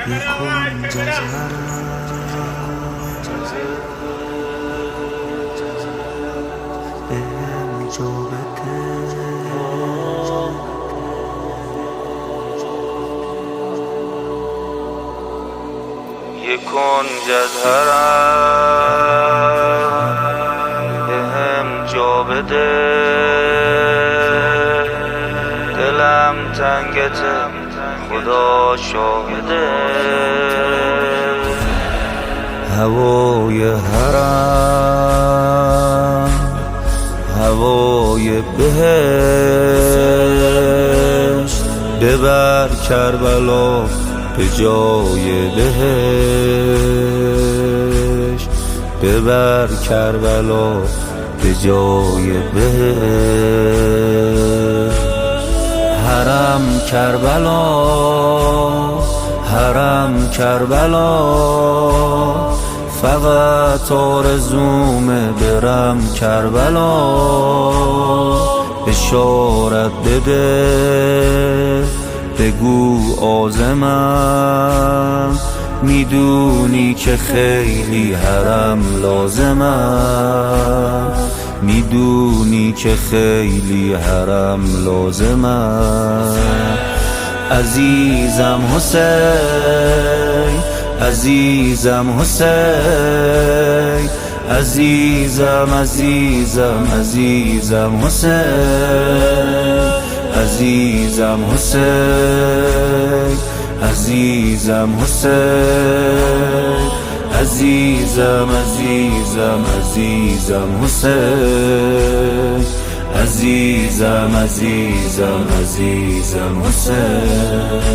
کنج از بهم جا بده یه کنج از بهم جا بده دلم تنگته خدا شاهده هوای حرم هوای بهشت ببر کربلا به جای بهشت ببر کربلا به جای بهشت حرم کربلا حرم کربلا فقط آرزومه برم کربلا اشارت بده بگو عازمم میدونی که خیلی حرم لازمم میدونی که خیلی حرم لازمم عزیزم حسین عزیزم حسین عزیزم عزیزم عزیزم حسین عزیزم حسین عزیزم حسین عزیزم عزیزم عزیزم حسین عزیزم عزیزم عزیزم حسین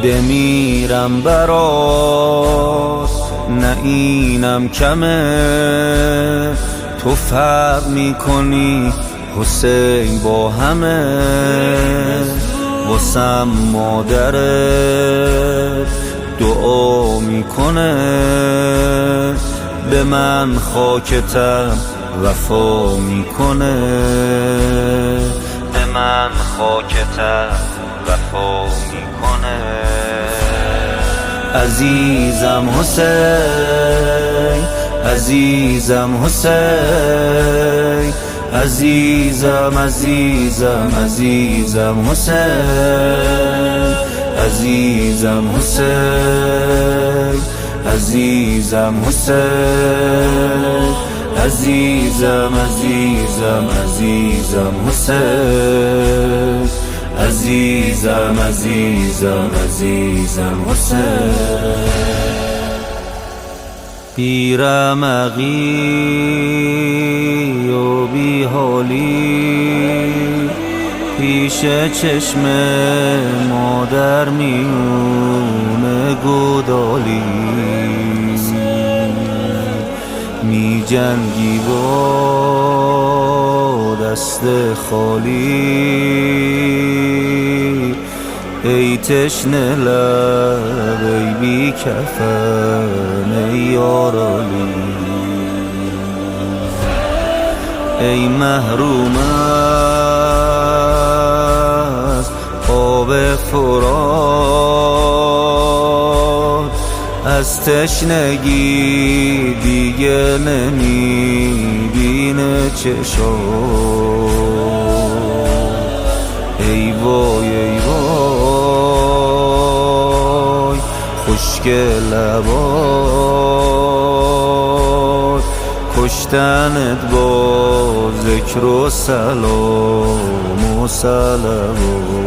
بمیرم برات نه اینم کمه تو فرق میکنی حسین با همه واسم مادرت دعا میکنه به من خاکتم وفا میکنه به من خاکتم وفا میکنه عزیزم حسین عزیزم حسین عزیزم عزیزم عزیزم حسین عزیزم حسین عزیزم حسین عزیزم عزیزم عزیزم حسین عزیزم عزیزم عزیزم حسین بی رمقی و بی حالی پیش چشم مادر میونه گودالی می جنگی با دست خالی ای تشنه لب ای بی کفن ای یارالی ای محروم از آب فرات از تشنگی دیگه نمیبینه چشات ای وای ای وای خشک لبات کشتنت با ذکر و سلام و صلوات